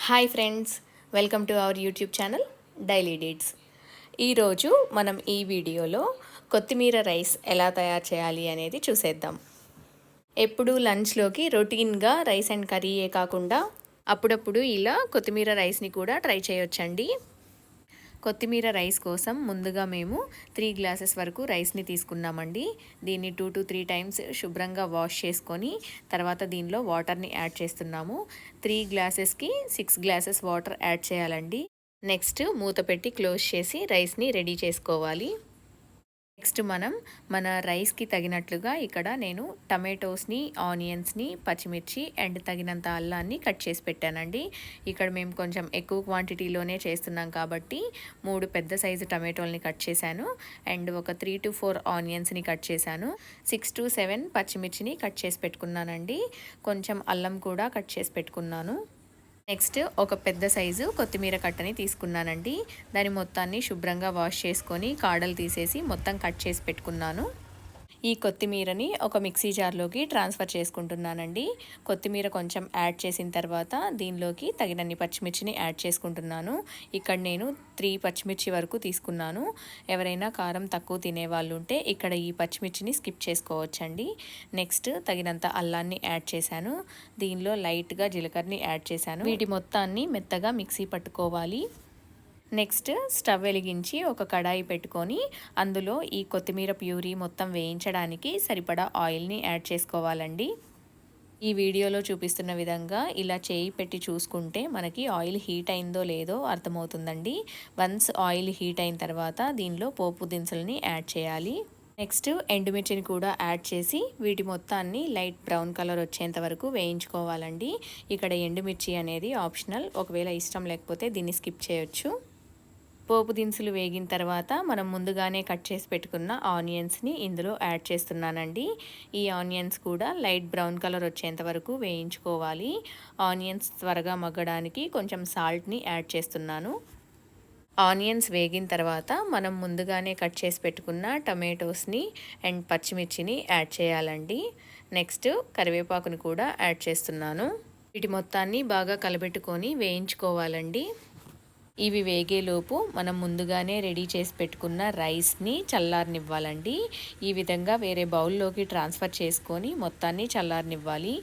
Hi friends, welcome to our YouTube channel daily dates. ఈరోజు మనం ఈ వీడియోలో కొత్తిమీర రైస్ ఎలా తయారు చేయాలి అనేది చూసేద్దాం. ఎప్పుడు లంచ్లోకి రొటీన్గా రైస్ అండ్ కర్రీయే కాకుండా అప్పుడప్పుడు ఇలా కొత్తిమీర రైస్ని కూడా ట్రై చేయొచ్చండి. కొత్తిమీర రైస్ కోసం ముందుగా మేము 3 గ్లాసెస్ వరకు రైస్ని తీసుకున్నామండి. దీన్ని 2 to 3 టైమ్స్ శుభ్రంగా వాష్ చేసుకొని తర్వాత దీనిలో వాటర్ని యాడ్ చేస్తున్నాము. 3 గ్లాసెస్కి 6 గ్లాసెస్ వాటర్ యాడ్ చేయాలండి. నెక్స్ట్ మూత పెట్టి క్లోజ్ చేసి రైస్ని రెడీ చేసుకోవాలి. నెక్స్ట్ మన రైస్కి తగినట్లుగా ఇక్కడ నేను టమాటోస్ని, ఆనియన్స్ని, పచ్చిమిర్చి అండ్ తగినంత అల్లాన్ని కట్ చేసి పెట్టానండి. ఇక్కడ మేము కొంచెం ఎక్కువ క్వాంటిటీలోనే చేస్తున్నాం కాబట్టి 3 పెద్ద సైజు టమాటోల్ని కట్ చేశాను అండ్ ఒక 3 to 4 ఆనియన్స్ని కట్ చేశాను. 6 to 7 పచ్చిమిర్చిని కట్ చేసి పెట్టుకున్నానండి. కొంచెం అల్లం కూడా కట్ చేసి పెట్టుకున్నాను. నెక్స్ట్ ఒక పెద్ద సైజు కొత్తిమీర కట్టని తీసుకున్నానండి. దాని మొత్తాన్ని శుభ్రంగా వాష్ చేసుకొని కాడలు తీసేసి మొత్తం కట్ చేసి పెట్టుకున్నాను. ఈ కొత్తిమీరని ఒక మిక్సీ జార్లోకి ట్రాన్స్ఫర్ చేసుకుంటున్నానండి. కొత్తిమీర కొంచెం యాడ్ చేసిన తర్వాత దీనిలోకి తగినన్ని పచ్చిమిర్చిని యాడ్ చేసుకుంటున్నాను. ఇక్కడ నేను 3 పచ్చిమిర్చి వరకు తీసుకున్నాను. ఎవరైనా కారం తక్కువ తినేవాళ్ళు ఉంటే ఇక్కడ ఈ పచ్చిమిర్చిని స్కిప్ చేసుకోవచ్చండి. నెక్స్ట్ తగినంత అల్లాన్ని యాడ్ చేశాను. దీనిలో లైట్గా జీలకర్రని యాడ్ చేశాను. వీటి మొత్తాన్ని మెత్తగా మిక్సీ పట్టుకోవాలి. నెక్స్ట్ స్టవ్ వెలిగించి ఒక కడాయి పెట్టుకొని అందులో ఈ కొత్తిమీర ప్యూరీ మొత్తం వేయించడానికి సరిపడా ఆయిల్ని యాడ్ చేసుకోవాలండి. ఈ వీడియోలో చూపిస్తున్న విధంగా ఇలా చేయి పెట్టి చూసుకుంటే మనకి ఆయిల్ హీట్ అయిందో లేదో అర్థమవుతుందండి. వన్స్ ఆయిల్ హీట్ అయిన తర్వాత దీనిలో పోపు దినుసులని యాడ్ చేయాలి. నెక్స్ట్ ఎండుమిర్చిని కూడా యాడ్ చేసి వీటి మొత్తాన్ని లైట్ బ్రౌన్ కలర్ వచ్చేంత వరకు వేయించుకోవాలండి. ఇక్కడ ఎండుమిర్చి అనేది ఆప్షనల్, ఒకవేళ ఇష్టం లేకపోతే దీన్ని స్కిప్ చేయొచ్చు. పోపు దినుసులు వేగిన తర్వాత మనం ముందుగానే కట్ చేసి పెట్టుకున్న ఆనియన్స్ని ఇందులో యాడ్ చేస్తున్నానండి. ఈ ఆనియన్స్ కూడా లైట్ బ్రౌన్ కలర్ వచ్చేంత వరకు వేయించుకోవాలి. ఆనియన్స్ త్వరగా మగ్గడానికి కొంచెం సాల్ట్ని యాడ్ చేస్తున్నాను. ఆనియన్స్ వేగిన తర్వాత మనం ముందుగానే కట్ చేసి పెట్టుకున్న టమాటోస్ని అండ్ పచ్చిమిర్చిని యాడ్ చేయాలండి. నెక్స్ట్ కరివేపాకుని కూడా యాడ్ చేస్తున్నాను. వీటి మొత్తాన్ని బాగా కలబెట్టుకొని వేయించుకోవాలండి. ఇవి వేగేలోపు మనం ముందుగానే రెడీ చేసి పెట్టుకున్న రైస్ని చల్లారనివ్వాలండి. ఈ విధంగా వేరే బౌల్లోకి ట్రాన్స్ఫర్ చేసుకొని మొత్తాన్ని చల్లారనివ్వాలి.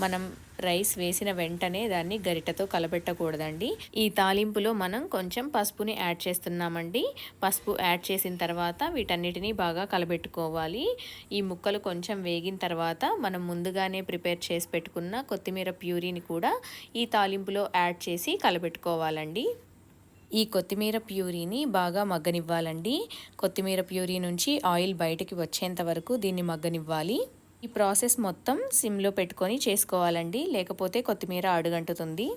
మనం రైస్ వేసిన వెంటనే దాన్ని గరిటెతో కలబెట్టకూడదండి. ఈ తాలింపులో మనం కొంచెం పసుపుని యాడ్ చేస్తున్నామండి. పసుపు యాడ్ చేసిన తర్వాత వీటన్నిటిని బాగా కలబెట్టుకోవాలి. ఈ ముక్కలు కొంచెం వేగిన తర్వాత మనం ముందుగానే ప్రిపేర్ చేసి పెట్టుకున్న కొత్తిమీర ప్యూరీని కూడా ఈ తాలింపులో యాడ్ చేసి కలబెట్టుకోవాలండి. ఈ కొత్తిమీర ప్యూరీని బాగా మగ్గనివ్వాలండి. కొత్తిమీర ప్యూరీ నుంచి ఆయిల్ బయటికి వచ్చేంత వరకు దీన్ని మగ్గనివ్వాలి. ఈ ప్రాసెస్ మొత్తం సిమ్లో పెట్టుకొని చేసుకోవాలండి, లేకపోతే కొత్తిమీర అడుగంటుతుంది.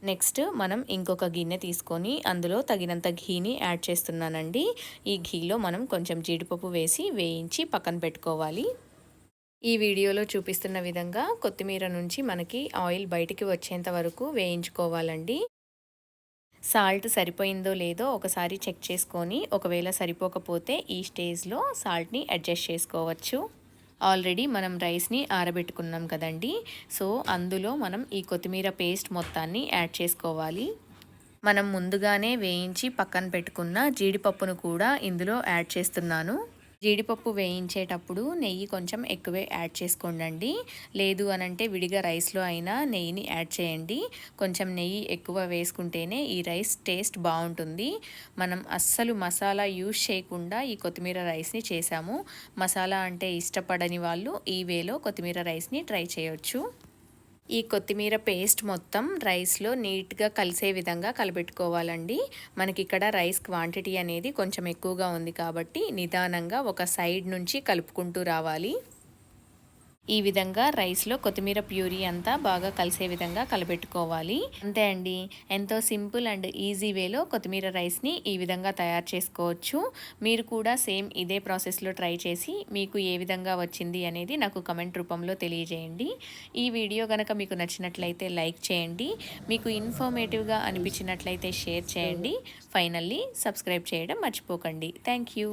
నెక్స్ట్ మనం ఇంకొక గిన్నె తీసుకొని అందులో తగినంత ఘీని యాడ్ చేస్తున్నానండి. ఈ ఘీలో మనం కొంచెం జీడిపప్పు వేసి వేయించి పక్కన పెట్టుకోవాలి. ఈ వీడియోలో చూపిస్తున్న విధంగా కొత్తిమీర నుంచి మనకి ఆయిల్ బయటికి వచ్చేంత వరకు వేయించుకోవాలండి. సాల్ట్ సరిపోయిందో లేదో ఒకసారి చెక్ చేసుకొని ఒకవేళ సరిపోకపోతే ఈ స్టేజ్లో సాల్ట్ని అడ్జస్ట్ చేసుకోవచ్చు. ఆల్రెడీ మనం రైస్ని ఆరబెట్టుకున్నాం కదండి, సో అందులో మనం ఈ కొత్తిమీర పేస్ట్ మొత్తాన్ని యాడ్ చేసుకోవాలి. మనం ముందుగానే వేయించి పక్కన పెట్టుకున్న జీడిపప్పును కూడా ఇందులో యాడ్ చేస్తున్నాను. జీడిపప్పు వేయించేటప్పుడు నెయ్యి కొంచెం ఎక్కువే యాడ్ చేసుకోండి. లేదు అనంటే విడిగా రైస్లో అయినా నెయ్యిని యాడ్ చేయండి. కొంచెం నెయ్యి ఎక్కువ వేసుకుంటేనే ఈ రైస్ టేస్ట్ బాగుంటుంది. మనం అస్సలు మసాలా యూజ్ చేయకుండా ఈ కొత్తిమీర రైస్ని చేసాము. మసాలా అంటే ఇష్టపడని వాళ్ళు ఈ వేలో కొత్తిమీర రైస్ని ట్రై చేయొచ్చు. ఈ కొత్తిమీర పేస్ట్ మొత్తం రైస్లో నీట్గా కలిసే విధంగా కలపెట్టుకోవాలండి. మనకి ఇక్కడ రైస్ క్వాంటిటీ అనేది కొంచెం ఎక్కువగా ఉంది కాబట్టి నిదానంగా ఒక సైడ్ నుంచి కలుపుకుంటూ రావాలి. ఈ విధంగా రైస్లో కొత్తిమీర ప్యూరీ అంతా బాగా కలిసే విధంగా కలబెట్టుకోవాలి. అంతే అండి, ఎంతో సింపుల్ అండ్ ఈజీ వేలో కొత్తిమీర రైస్ని ఈ విధంగా తయారు చేసుకోవచ్చు. మీరు కూడా సేమ్ ఇదే ప్రాసెస్లో ట్రై చేసి మీకు ఏ విధంగా వచ్చింది అనేది నాకు కమెంట్ రూపంలో తెలియజేయండి. ఈ వీడియో కనుక మీకు నచ్చినట్లయితే లైక్ చేయండి. మీకు ఇన్ఫర్మేటివ్గా అనిపించినట్లయితే షేర్ చేయండి. ఫైనల్లీ సబ్స్క్రైబ్ చేయడం మర్చిపోకండి. Thank you.